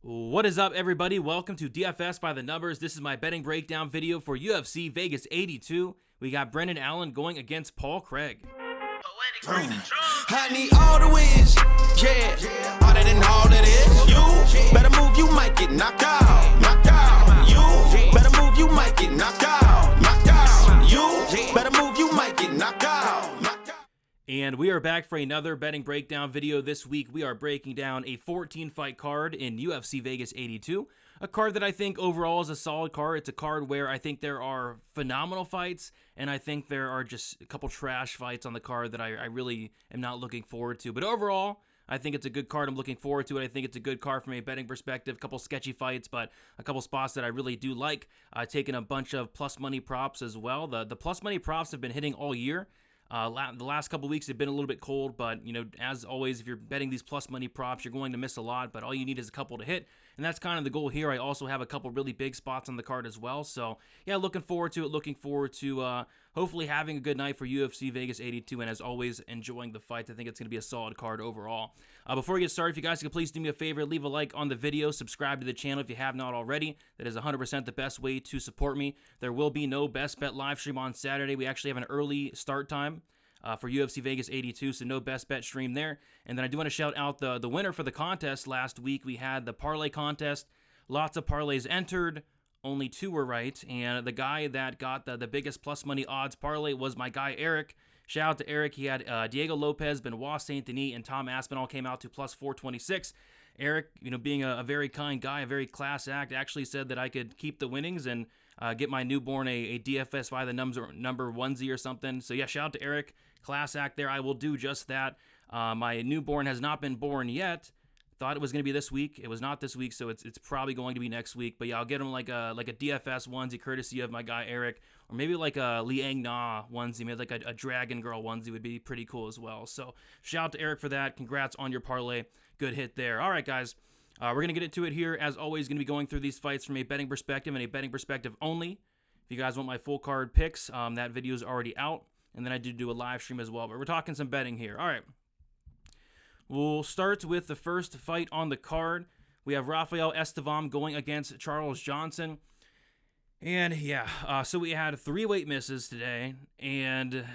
What is up, everybody? Welcome to DFS by the Numbers. This is my betting breakdown video for UFC Vegas 82. We got Brendan Allen going against Paul Craig. I need all the wins, yeah. Harder than all of this. You better move, you might get knocked out. Knocked out. You better move, you might get knocked out. Knocked out. You better move, you might get knocked out. Knocked out. And we are back for another betting breakdown video this week. We are breaking down a 14-fight card in UFC Vegas 82. A card that I think overall is a solid card. It's a card where I think there are phenomenal fights, and I think there are just a couple trash fights on the card that I really am not looking forward to. But overall, I think it's a good card. I'm looking forward to it. I think it's a good card from a betting perspective. A couple sketchy fights, but a couple spots that I really do like. Taking a bunch of plus money props as well. The plus money props have been hitting all year. The last couple weeks have been a little bit cold, but, you know, as always, if you're betting these plus money props, you're going to miss a lot, but all you need is a couple to hit, and that's kind of the goal here. I also have a couple really big spots on the card as well, so, yeah, looking forward to it, looking forward to hopefully having a good night for UFC Vegas 82, and as always, enjoying the fight. I think it's going to be a solid card overall. Before we get started, if you guys could please do me a favor, leave a like on the video, subscribe to the channel if you have not already. That is 100% the best way to support me. There will be no best bet live stream on Saturday. We actually have an early start time for UFC Vegas 82, so no best bet stream there. And then I do want to shout out the winner for the contest last week. We had the parlay contest. Lots of parlays entered. Only 2 were right. And the guy that got the biggest plus money odds parlay was my guy Eric. Shout out to Eric. He had Diego Lopez, Benoit Saint-Denis, and Tom Aspinall came out to plus 426. Eric, you know, being a very kind guy, a very class act, actually said that I could keep the winnings and get my newborn a DFS by the number onesie or something. So yeah, shout out to Eric. Class act there. I will do just that. My newborn has not been born yet. Thought it was going to be this week. It was not this week, so it's probably going to be next week. But yeah, I'll get him like a DFS onesie courtesy of my guy Eric, or maybe like a Liang Na onesie, maybe like a Dragon Girl onesie would be pretty cool as well. So shout out to Eric for that. Congrats on your parlay. Good hit there. All right, guys. We're going to get into it here. As always, going to be going through these fights from a betting perspective and a betting perspective only. If you guys want my full card picks, that video is already out. And then I do a live stream as well. But we're talking some betting here. All right. We'll start with the first fight on the card. We have Rafael Estiam going against Charles Johnson. And yeah, so we had 3 weight misses today. And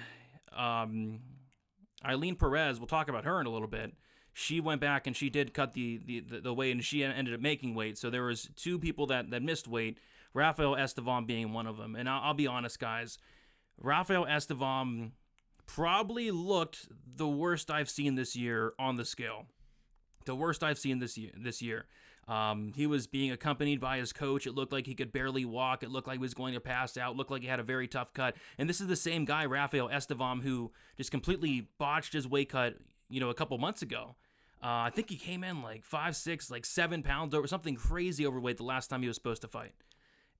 Eileen Perez, we'll talk about her in a little bit. She went back and she did cut the weight, and she ended up making weight. So there was 2 people that missed weight, Rafael Estiam being one of them. And I'll be honest, guys. Rafael Estiam probably looked the worst I've seen this year on the scale. The worst I've seen this year. He was being accompanied by his coach. It looked like he could barely walk. It looked like he was going to pass out. It looked like he had a very tough cut. And this is the same guy, Rafael Estiam, who just completely botched his weight cut, you know, a couple months ago. I think he came in like 5, 6, like 7 pounds over, something crazy overweight the last time he was supposed to fight.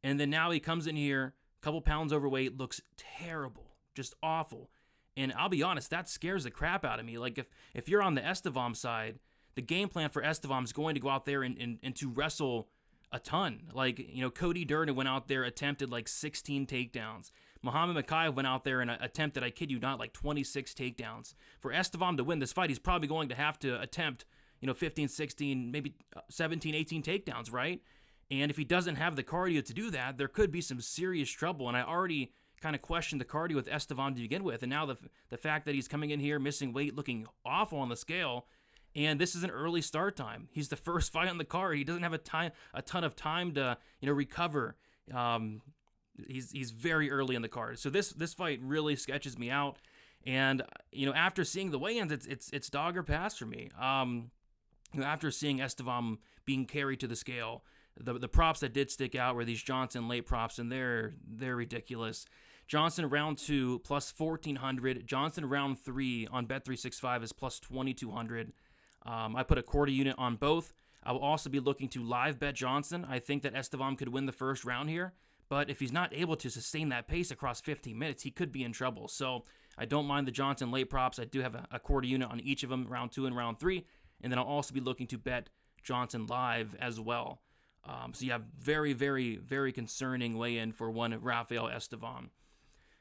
And then now he comes in here, couple pounds overweight, looks terrible, just awful. And I'll be honest, that scares the crap out of me. Like if you're on the Estiam side, the game plan for Estiam is going to go out there and to wrestle a ton. Like, you know, Cody Durden went out there, attempted like 16 takedowns. Muhammad Mokaev went out there and attempted, I kid you not, like 26 takedowns. For Estiam to win this fight, he's probably going to have to attempt, you know, 15, 16, maybe 17, 18 takedowns, right? And if he doesn't have the cardio to do that, there could be some serious trouble. And I already kind of questioned the cardio with Estiam to begin with. And now the fact that he's coming in here, missing weight, looking awful on the scale, and this is an early start time. He's the first fight on the card. He doesn't have a ton of time to, you know, recover. He's very early in the card. So this fight really sketches me out. And, you know, after seeing the weigh-ins, it's dog or pass for me. You know, after seeing Estiam being carried to the scale, the props that did stick out were these Johnson late props, and they're ridiculous. Johnson round 2 plus 1,400. Johnson round 3 on Bet365 is plus 2,200. I put a quarter unit on both. I will also be looking to live bet Johnson. I think that Estiam could win the first round here, but if he's not able to sustain that pace across 15 minutes, he could be in trouble. So I don't mind the Johnson late props. I do have a quarter unit on each of them, round 2 and round 3, and then I'll also be looking to bet Johnson live as well. So yeah, very, very, very concerning weigh-in for one Rafael Estiam.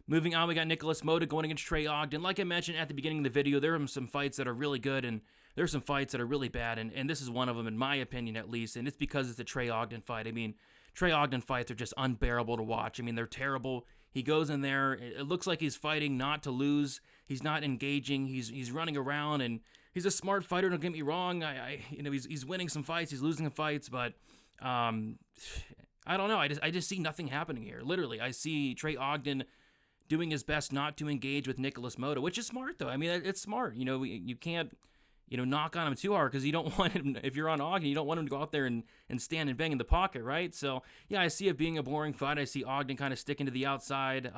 Moving on, we got Nicholas Moda going against Trey Ogden. Like I mentioned at the beginning of the video, there are some fights that are really good, and there's some fights that are really bad, and this is one of them, in my opinion at least, and it's because it's the Trey Ogden fight. I mean, Trey Ogden fights are just unbearable to watch. I mean, they're terrible. He goes in there, it looks like he's fighting not to lose. He's not engaging. He's running around, and he's a smart fighter, don't get me wrong. He's winning some fights, he's losing some fights, but I don't know. I just see nothing happening here. Literally, I see Trey Ogden doing his best not to engage with Nicholas Moda, which is smart, though. I mean, it's smart. You can't, knock on him too hard because you don't want him, if you're on Ogden, you don't want him to go out there and stand and bang in the pocket, right? So, yeah, I see it being a boring fight. I see Ogden kind of sticking to the outside,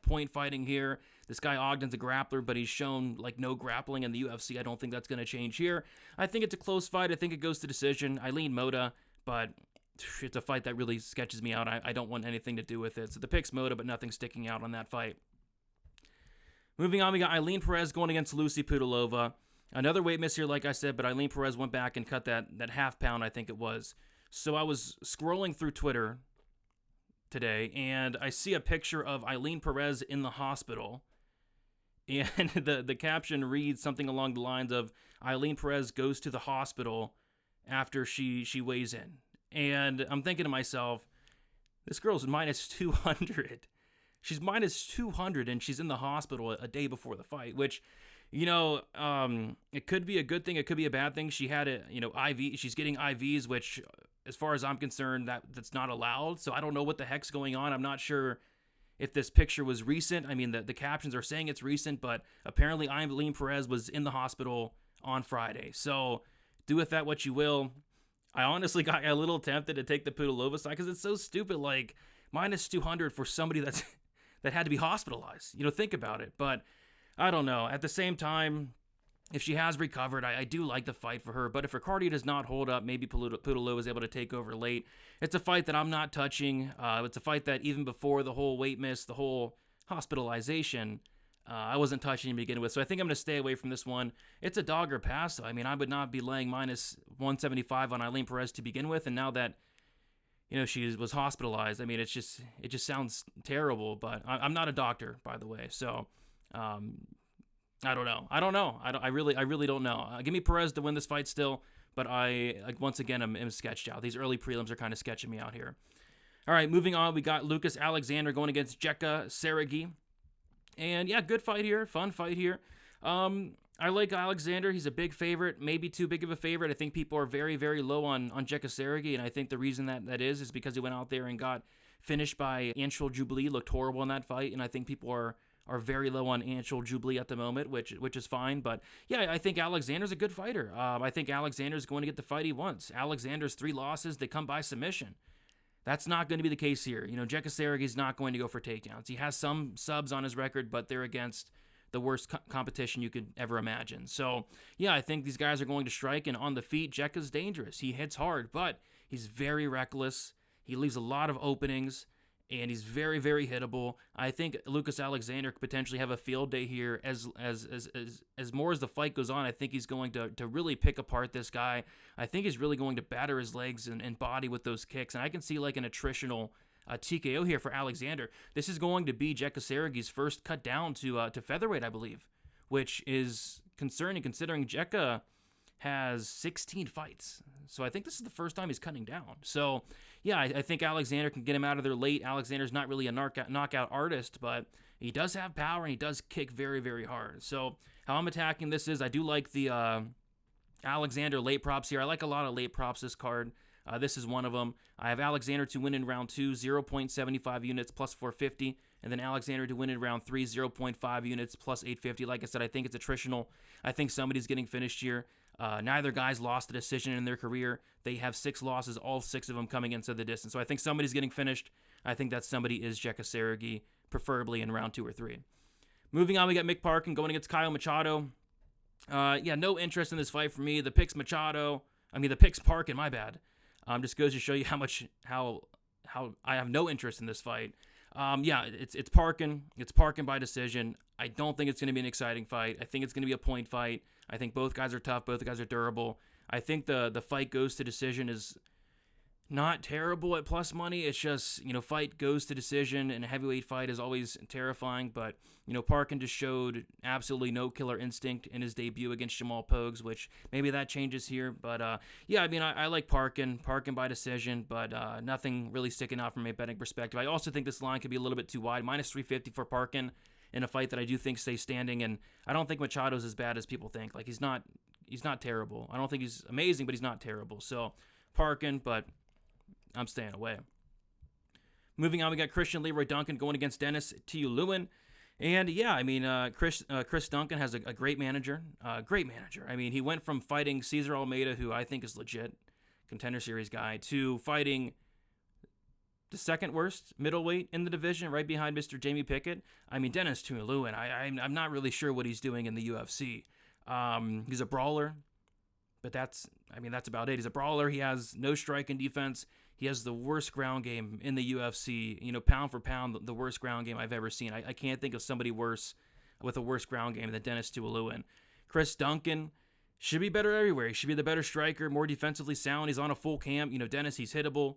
point fighting here. This guy Ogden's a grappler, but he's shown, no grappling in the UFC. I don't think that's going to change here. I think it's a close fight. I think it goes to decision. I lean Moda, but it's a fight that really sketches me out. I don't want anything to do with it. So the pick's Moda, but nothing sticking out on that fight. Moving on, we got Eileen Perez going against Lucy Pudilova. Another weight miss here, like I said, but Eileen Perez went back and cut that half pound, I think it was. So I was scrolling through Twitter today, and I see a picture of Eileen Perez in the hospital. And the caption reads something along the lines of, Eileen Perez goes to the hospital after she weighs in. And I'm thinking to myself, this girl's minus 200. She's minus 200, and she's in the hospital a day before the fight, which, it could be a good thing. It could be a bad thing. She had IV. She's getting IVs, which, as far as I'm concerned, that's not allowed. So I don't know what the heck's going on. I'm not sure if this picture was recent. I mean, the captions are saying it's recent, but apparently Eileen Perez was in the hospital on Friday. So do with that what you will. I honestly got a little tempted to take the Pudilova side because it's so stupid, minus 200 for somebody that had to be hospitalized. Think about it. But I don't know. At the same time, if she has recovered, I do like the fight for her. But if her cardio does not hold up, maybe Pudilova is able to take over late. It's a fight that I'm not touching. It's a fight that even before the whole weight miss, the whole hospitalization, I wasn't touching to begin with. So I think I'm going to stay away from this one. It's a dog or pass. So, I mean, I would not be laying minus 175 on Eileen Perez to begin with. And now that, she was hospitalized, I mean, it just sounds terrible. But I'm not a doctor, by the way. So I don't know. I really don't know. Give me Perez to win this fight still. But once again, I'm sketched out. These early prelims are kind of sketching me out here. All right, moving on. We got Lucas Alexander going against Jekka Sergiej. And yeah, good fight here. Fun fight here. I like Alexander. He's a big favorite, maybe too big of a favorite. I think people are very, very low on Jekka Sergiej, and I think the reason that is because he went out there and got finished by Anshul Jubilee, looked horrible in that fight, and I think people are very low on Anshul Jubilee at the moment, which is fine. But yeah, I think Alexander's a good fighter. I think Alexander's going to get the fight he wants. Alexander's 3 losses, they come by submission. That's not going to be the case here. Jekka Sergiej's not going to go for takedowns. He has some subs on his record, but they're against the worst competition you could ever imagine. So, yeah, I think these guys are going to strike, and on the feet, Jekka's dangerous. He hits hard, but he's very reckless. He leaves a lot of openings, and he's very, very hittable. I think Lucas Alexander could potentially have a field day here as more as the fight goes on. I think he's going to really pick apart this guy. I think he's really going to batter his legs and body with those kicks, and I can see an attritional TKO here for Alexander. This is going to be Jekka Sergiej's first cut down to featherweight, I believe, which is concerning considering Jekka has 16 fights. So I think this is the first time he's cutting down. So yeah, I think Alexander can get him out of there late. Alexander's not really a knockout artist, but he does have power and he does kick very, very hard. So how I'm attacking this is I do like the Alexander late props here. I like a lot of late props this card. This is one of them. I have Alexander to win in round 2, 0.75 units plus 450. And then Alexander to win in round 3, 0.5 units plus 850. Like I said, I think it's attritional. I think somebody's getting finished here. Neither guy's lost a decision in their career. They have 6 losses, all 6 of them coming inside the distance. So I think somebody's getting finished. I think that somebody is Jekka Sergiej, preferably in round 2 or 3. Moving on, we got Mick Parkin going against Kyle Machado. Yeah, no interest in this fight for me. The pick's Parkin, my bad. Just goes to show you how I have no interest in this fight. Yeah, it's Parkin. It's Parkin by decision. I don't think it's going to be an exciting fight. I think it's going to be a point fight. I think both guys are tough. Both guys are durable. I think the fight goes to decision is not terrible at plus money. It's just, fight goes to decision, and a heavyweight fight is always terrifying. But, Parkin just showed absolutely no killer instinct in his debut against Jamal Pogues, which maybe that changes here. But, I like Parkin by decision, but nothing really sticking out from a betting perspective. I also think this line could be a little bit too wide. Minus 350 for Parkin in a fight that I do think stays standing, and I don't think Machado's as bad as people think. Like, he's not terrible. I don't think he's amazing, but he's not terrible. So, Parkin, but I'm staying away. Moving on, we got Christian Leroy Duncan going against Dennis Tuluin. And Chris Duncan has a great manager. He went from fighting Cesar Almeida, who I think is legit, contender series guy, to fighting the second worst middleweight in the division, right behind Mr. Jamie Pickett. Dennis Tuluin, I'm not really sure what he's doing in the UFC. He's a brawler, but that's about it. He's a brawler. He has no strike and defense. He has the worst ground game in the UFC. Pound for pound, the worst ground game I've ever seen. I can't think of somebody worse with a worse ground game than Dennis Tuluin. Chris Duncan should be better everywhere. He should be the better striker, more defensively sound. He's on a full camp. Dennis, he's hittable.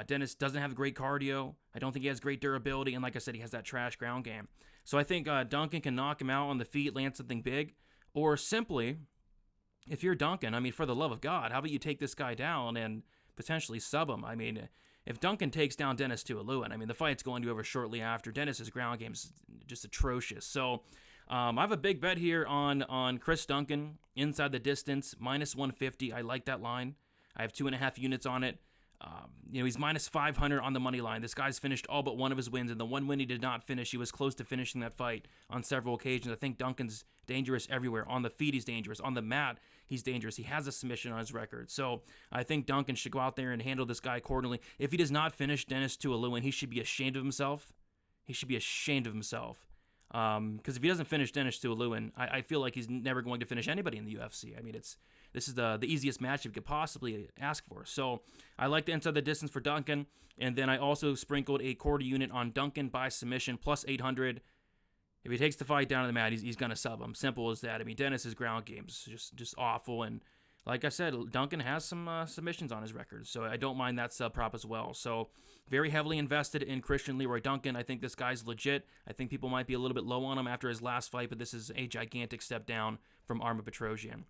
Dennis doesn't have great cardio. I don't think he has great durability. And like I said, he has that trash ground game. So I think Duncan can knock him out on the feet, land something big. Or simply, if you're Duncan, for the love of God, how about you take this guy down and potentially sub him? If Duncan takes down Dennis Tuluin, the fight's going to be over shortly after. Dennis's ground game's just atrocious. So I have a big bet here on Chris Duncan inside the distance, minus 150. I like that line. I have 2.5 units on it. He's minus 500 on the money line. This guy's finished all but one of his wins, and the one win he did not finish, he was close to finishing that fight on several occasions. I think Duncan's dangerous everywhere. On the feet, he's dangerous. On the mat, he's dangerous. He has a submission on his record. So I think Duncan should go out there and handle this guy accordingly. If he does not finish Dennis Tuluin, he should be ashamed of himself. Because if he doesn't finish Dennis Tuluin, I feel like he's never going to finish anybody in the UFC. This is the easiest match you could possibly ask for. So I like the inside the distance for Duncan, and then I also sprinkled a quarter unit on Duncan by submission, plus 800. If he takes the fight down to the mat, he's going to sub him. Simple as that. Dennis's ground game's just awful, and like I said, Duncan has some submissions on his record, so I don't mind that sub prop as well. So very heavily invested in Christian Leroy Duncan. I think this guy's legit. I think people might be a little bit low on him after his last fight, but this is a gigantic step down from Arma Petrosyan.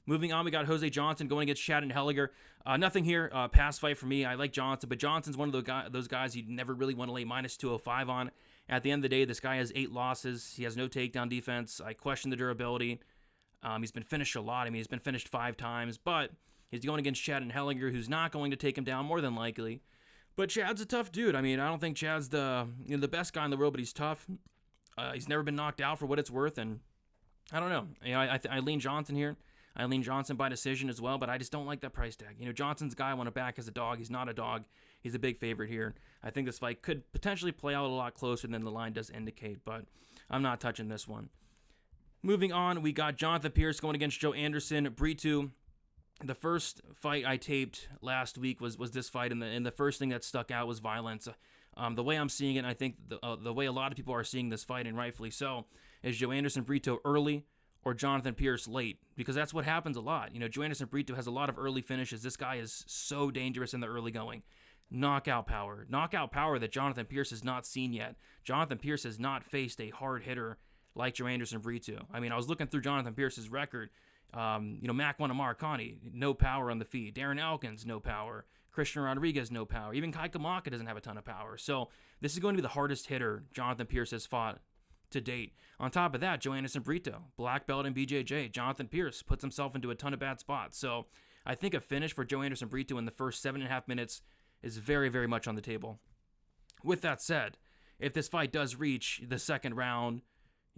Moving on, we got Jose Johnson going against Chad Helliger. Nothing here. Pass fight for me. I like Johnson, but Johnson's one of those guys you never really want to lay minus 205 on. At the end of the day, this guy has 8 losses. He has no takedown defense. I question the durability. He's been finished a lot. He's been finished 5 times, but he's going against Chad Helliger, who's not going to take him down more than likely. But Chad's a tough dude. I don't think Chad's the best guy in the world, but he's tough. He's never been knocked out for what it's worth, and I don't know. I lean Johnson here. I lean Johnson by decision as well, but I just don't like that price tag. Johnson's guy I want to back as a dog. He's not a dog. He's a big favorite here. I think this fight could potentially play out a lot closer than the line does indicate, but I'm not touching this one. Moving on, we got Jonathan Pierce going against Joe Anderson. Brito. The first fight I taped last week was this fight, and the first thing that stuck out was violence. The way I'm seeing it, and I think the way a lot of people are seeing this fight, and rightfully so, is Joe Anderson Brito early or Jonathan Pierce late, because that's what happens a lot. Joe Anderson Brito has a lot of early finishes. This guy is so dangerous in the early going. Knockout power that Jonathan Pierce has not seen yet. Jonathan Pierce has not faced a hard hitter like Joe Anderson Brito. I was looking through Jonathan Pierce's record. Mac Marcani, no power on the feet. Darren Elkins, no power. Christian Rodriguez, no power. Even Kai Kamaka doesn't have a ton of power. So this is going to be the hardest hitter Jonathan Pierce has fought to date. On top of that, Joe Anderson Brito, black belt in BJJ. Jonathan Pierce puts himself into a ton of bad spots. So I think a finish for Joe Anderson Brito in the first 7.5 minutes is very, very much on the table. With that said, if this fight does reach the second round,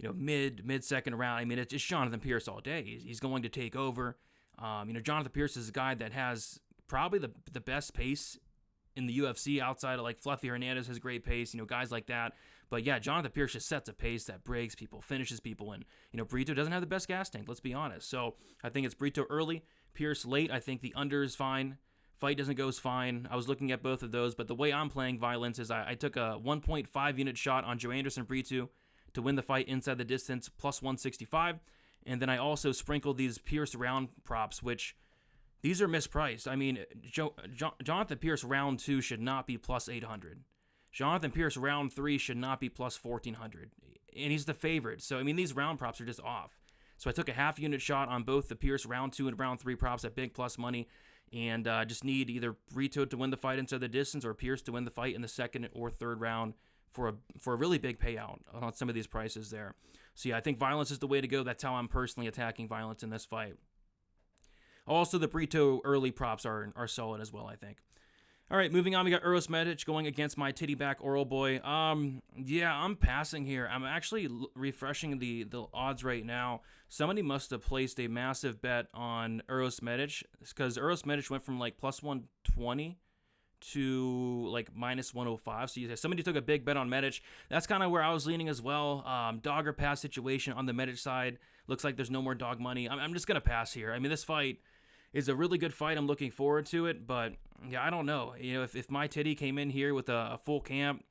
mid-second round, it's Jonathan Pierce all day. He's going to take over. Jonathan Pierce is a guy that has probably the best pace in the UFC outside of Fluffy Hernandez has great pace, guys like that. But yeah, Jonathan Pierce just sets a pace that breaks people, finishes people, and Brito doesn't have the best gas tank, let's be honest. So I think it's Brito early, Pierce late. I think the under is fine. Fight doesn't go is fine. I was looking at both of those, but the way I'm playing violence is I took a 1.5 unit shot on Joe Anderson Brito to win the fight inside the distance, plus 165. And then I also sprinkled these Pierce round props, which these are mispriced. I mean, Jonathan Pierce round 2 should not be plus 800. Jonathan Pierce round 3 should not be plus 1400. And he's the favorite. So, I mean, these round props are just off. So I took a half unit shot on both the Pierce round 2 and round 3 props at big plus money. And just need either Brito to win the fight inside the distance or Pierce to win the fight in the second or third round for a really big payout on some of these prices there. So yeah, I think violence is the way to go. That's how I'm personally attacking violence in this fight. Also, the Brito early props are solid as well, I think. All right, moving on, we got Uros Medic going against my titty back Oralbay. Yeah, I'm passing here. I'm actually refreshing the odds right now. Somebody must have placed a massive bet on Uros Medic, because Uros Medic went from like plus 120 to like minus 105. So somebody took a big bet on Medic. That's kind of where I was leaning as well. Dog or pass situation on the Medic side. Looks like there's no more dog money. I'm just going to pass here. I mean, this fight is a really good fight. I'm looking forward to it, but yeah, I don't know. You know, if my titty came in here with a full camp,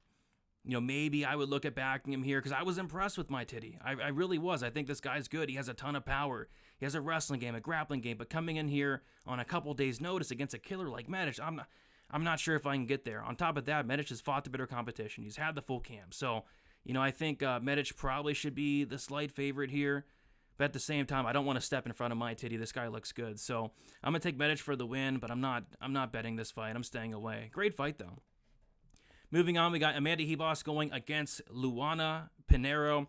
you know, maybe I would look at backing him here, because I was impressed with my titty. I really was. I think this guy's good. He has a ton of power. He has a wrestling game, a grappling game, but coming in here on a couple days' notice against a killer like Medic, I'm not sure if I can get there. On top of that, Medic has fought the better competition. He's had the full camp. So, you know, I think Medic probably should be the slight favorite here. But at the same time, I don't want to step in front of my titty. This guy looks good. So I'm going to take Medic for the win, but I'm not betting this fight. I'm staying away. Great fight, though. Moving on, we got Amanda Heas going against Luana Pinheiro.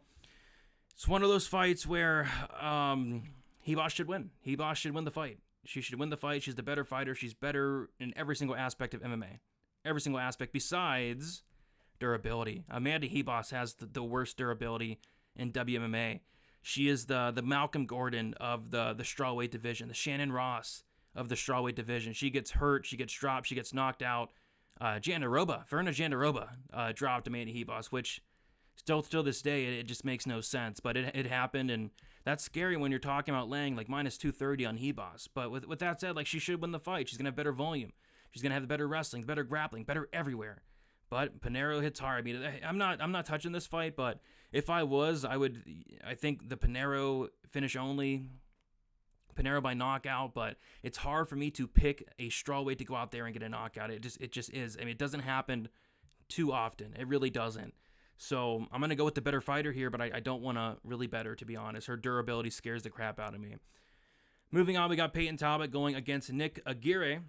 It's one of those fights where Heas should win. Heas should win the fight. She should win the fight. She's the better fighter. She's better in every single aspect of MMA. Every single aspect besides durability. Amanda Heas has the worst durability in WMMA. She is the Malcolm Gordon of the strawweight division, the Shannon Ross of the strawweight division. She gets hurt, she gets dropped, she gets knocked out. Verna Jandiroba dropped Amanda Heas, which still this day, it just makes no sense. But it happened, and that's scary when you're talking about laying like minus 230 on Heas. But with that said, like, she should win the fight. She's going to have better volume. She's going to have the better wrestling, better grappling, better everywhere. But Pinheiro hits hard. I mean, I'm not touching this fight, but if I was, I think the Pinheiro finish only, Pinheiro by knockout, but it's hard for me to pick a strawweight to go out there and get a knockout. It just is. I mean, it doesn't happen too often. It really doesn't. So I'm going to go with the better fighter here, but I don't want to really bet her, to be honest. Her durability scares the crap out of me. Moving on, we got Peyton Tubat going against Nick Aguirre.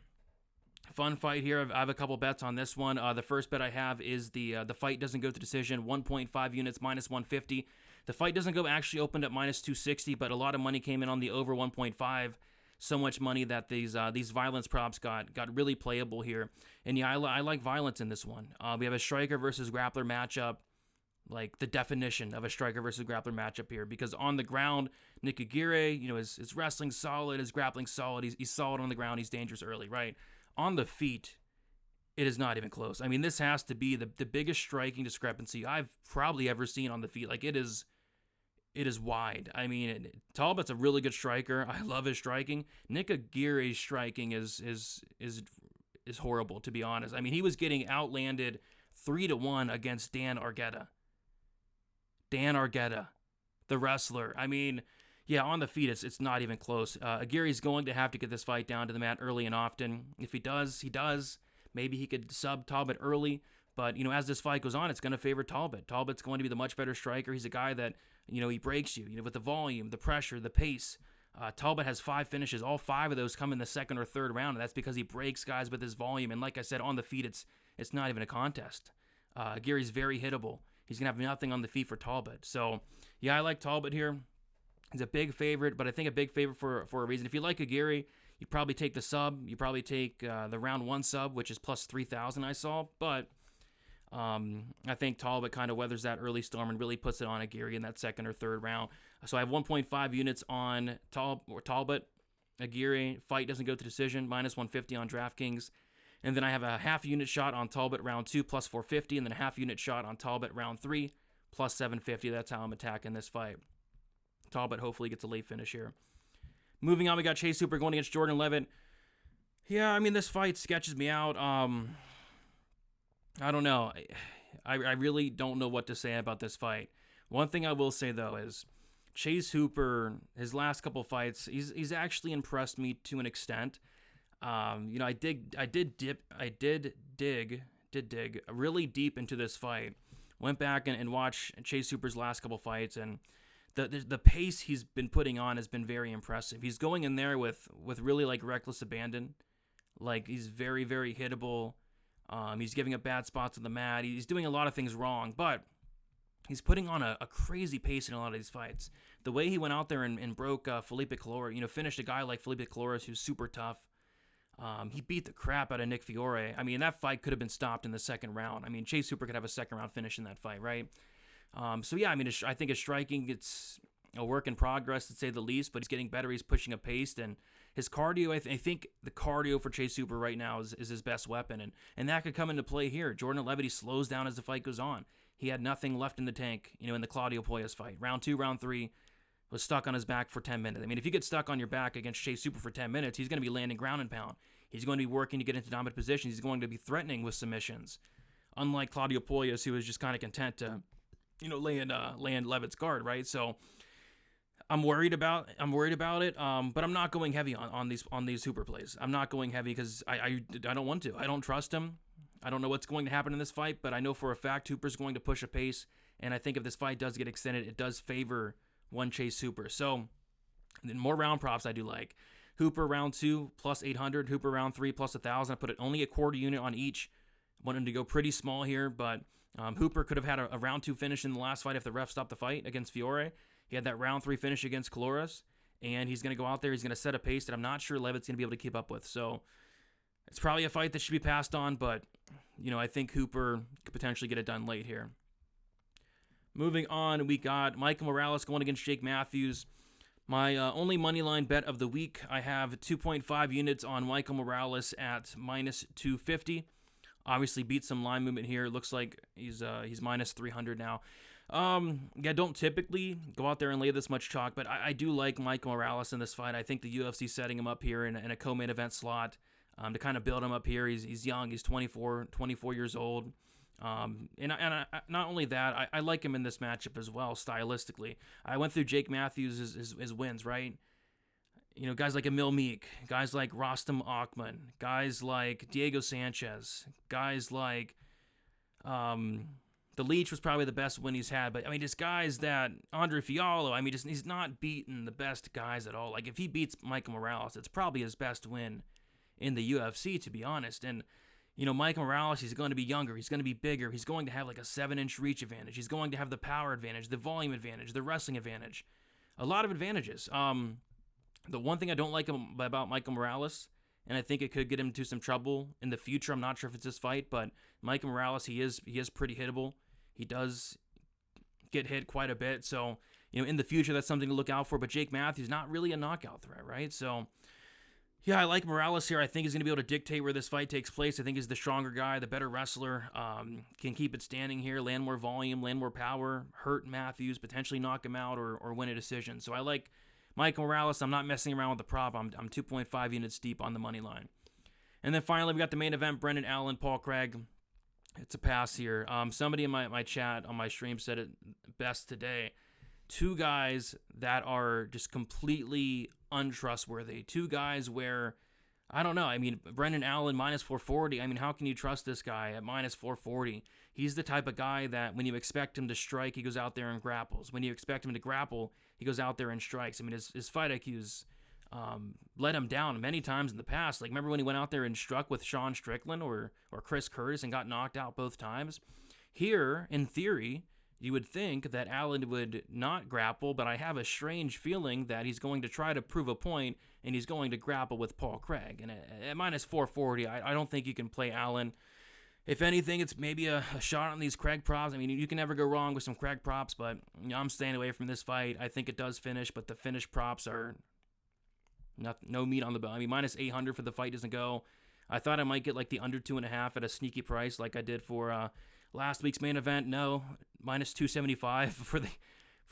Fun fight here. I have a couple bets on this one. The first bet I have is the fight doesn't go to decision. 1.5 units, minus 150. The fight doesn't go, actually opened at minus 260, but a lot of money came in on the over 1.5. So much money that these violence props got really playable here. And yeah, I like violence in this one. We have a striker versus grappler matchup, like the definition of a striker versus grappler matchup here. Because on the ground, Nick Aguirre, you know, his wrestling's solid, his grappling's solid. He's solid on the ground. He's dangerous early, right? On the feet, it is not even close. I mean, this has to be the biggest striking discrepancy I've probably ever seen on the feet. Like, it is wide. I mean, Tubat's a really good striker. I love his striking. Nick Aguirre's striking is horrible, to be honest. I mean, he was getting outlanded 3-1 against Dan Argueta. Dan Argueta, the wrestler. I mean, yeah, on the feet, it's not even close. Aguirre's going to have to get this fight down to the mat early and often. If he does, he does. Maybe he could sub Tubat early. But, you know, as this fight goes on, it's going to favor Tubat. Tubat's going to be the much better striker. He's a guy that, you know, he breaks you, with the volume, the pressure, the pace. Tubat has 5 finishes. All 5 of those come in the second or third round, and that's because he breaks guys with his volume. And like I said, on the feet, it's not even a contest. Aguirre's very hittable. He's going to have nothing on the feet for Tubat. So, yeah, I like Tubat here. He's a big favorite, but I think a big favorite for a reason. If you like Aguirre, you probably take the sub. You probably take the round 1 sub, which is plus 3,000 I saw. But I think Tubat kind of weathers that early storm and really puts it on Aguirre in that second or third round. So I have 1.5 units on Tubat. Aguirre, fight doesn't go to decision, minus 150 on DraftKings. And then I have a half unit shot on Tubat round 2, plus 450, and then a half unit shot on Tubat round 3, plus 750. That's how I'm attacking this fight. Tubat hopefully gets a late finish here. Moving on, we got Chase Hooper going against Jordan Leavitt. Yeah, I mean, this fight sketches me out. I don't know. I really don't know what to say about this fight. One thing I will say, though, is Chase Hooper, his last couple fights, he's actually impressed me to an extent. I did dig really deep into this fight. Went back and watched Chase Hooper's last couple fights, and the pace he's been putting on has been very impressive. He's going in there with really like reckless abandon. Like, he's very, very hittable. He's giving up bad spots on the mat. He's doing a lot of things wrong, but he's putting on a crazy pace in a lot of these fights. The way he went out there and broke Felipe Calores, finished a guy like Felipe Calores who's super tough. He beat the crap out of Nick Fiore. I mean, that fight could have been stopped in the second round. I mean, Chase Hooper could have a second round finish in that fight, right? So yeah, I mean, I think his striking, it's a work in progress to say the least, but he's getting better. He's pushing a pace, and his cardio, I think the cardio for Chase Hooper right now is his best weapon, and that could come into play here. Jordan Leavitt slows down as the fight goes on. He had nothing left in the tank, in the Claudio Puelles fight. Round 2, round 3, was stuck on his back for 10 minutes. I mean, if you get stuck on your back against Chase Hooper for 10 minutes, he's going to be landing ground and pound. He's going to be working to get into dominant positions. He's going to be threatening with submissions. Unlike Claudio Puelles, who was just kind of content to, land Leavitt's guard, right? So I'm worried about it, but I'm not going heavy on these Hooper plays. I'm not going heavy because I don't want to. I don't trust him. I don't know what's going to happen in this fight, but I know for a fact Hooper's going to push a pace, and I think if this fight does get extended, it does favor one Chase Hooper. So then more round props I do like. Hooper round 2 plus 800, Hooper round 3 plus 1,000. I put only a quarter unit on each. Wanted to go pretty small here, but Hooper could have had a round 2 finish in the last fight if the ref stopped the fight against Fiore. He had that round 3 finish against Calores, and he's going to go out there. He's going to set a pace that I'm not sure Leavitt's going to be able to keep up with. So it's probably a fight that should be passed on, but I think Hooper could potentially get it done late here. Moving on, we got Michael Morales going against Jake Matthews. My only moneyline bet of the week, I have 2.5 units on Michael Morales at minus 250. Obviously beat some line movement here. It looks like he's minus 300 now. Don't typically go out there and lay this much chalk, but I do like Michael Morales in this fight. I think the UFC setting him up here in a co-main event slot to kind of build him up here. He's young. He's 24 years old. Not only that, I like him in this matchup as well, stylistically. I went through Jake Matthews' his wins, right? Guys like Emil Meek, guys like Rostam Akhman, guys like Diego Sanchez, guys like the Leech was probably the best win he's had, but I mean, just guys that Andre Fiallo, I mean, he's not beaten the best guys at all. Like, if he beats Michael Morales, it's probably his best win in the UFC, to be honest. And Michael Morales, he's going to be younger, he's going to be bigger, he's going to have like a 7-inch reach advantage, he's going to have the power advantage, the volume advantage, the wrestling advantage, a lot of advantages. The one thing I don't like about Michael Morales, and I think it could get him into some trouble in the future, I'm not sure if it's this fight, but Michael Morales, he is pretty hittable. He does get hit quite a bit, so in the future that's something to look out for. But Jake Matthews, not really a knockout threat, right? So yeah, I like Morales here. I think he's going to be able to dictate where this fight takes place. I think he's the stronger guy, the better wrestler, can keep it standing here, land more volume, land more power, hurt Matthews, potentially knock him out or win a decision. So I like Michael Morales. I'm not messing around with the prop. I'm 2.5 units deep on the money line. And then finally, we got the main event, Brendan Allen, Paul Craig. It's a pass here. Somebody in my chat on my stream said it best today. Two guys that are just completely untrustworthy. Two guys where, I don't know. I mean, Brendan Allen, minus 440. I mean, how can you trust this guy at minus 440? He's the type of guy that when you expect him to strike, he goes out there and grapples. When you expect him to grapple, he goes out there and strikes. I mean, his fight IQ's let him down many times in the past. Like, remember when he went out there and struck with Sean Strickland or Chris Curtis and got knocked out both times? Here, in theory, you would think that Allen would not grapple, but I have a strange feeling that he's going to try to prove a point and he's going to grapple with Paul Craig. And at minus 440, I don't think you can play Allen. If anything, it's maybe a shot on these Craig props. I mean, you can never go wrong with some Craig props, but I'm staying away from this fight. I think it does finish, but the finish props are no meat on the bone. I mean, minus 800 for the fight doesn't go. I thought I might get like the under 2.5 at a sneaky price like I did for last week's main event. No, minus 275 for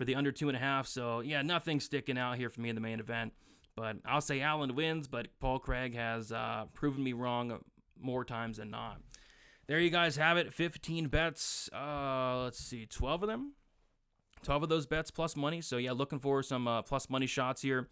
the under 2.5. So yeah, nothing sticking out here for me in the main event. But I'll say Allen wins, but Paul Craig has proven me wrong more times than not. There you guys have it. 15 bets. Let's see, 12 of them. 12 of those bets plus money. So yeah, looking for some plus money shots here.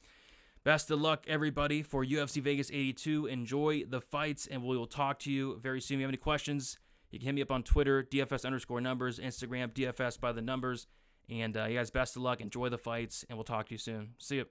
Best of luck, everybody, for UFC Vegas 82. Enjoy the fights, and we will talk to you very soon. If you have any questions, you can hit me up on Twitter, DFS_numbers, Instagram, DFS by the numbers. And you guys, best of luck. Enjoy the fights, and we'll talk to you soon. See you.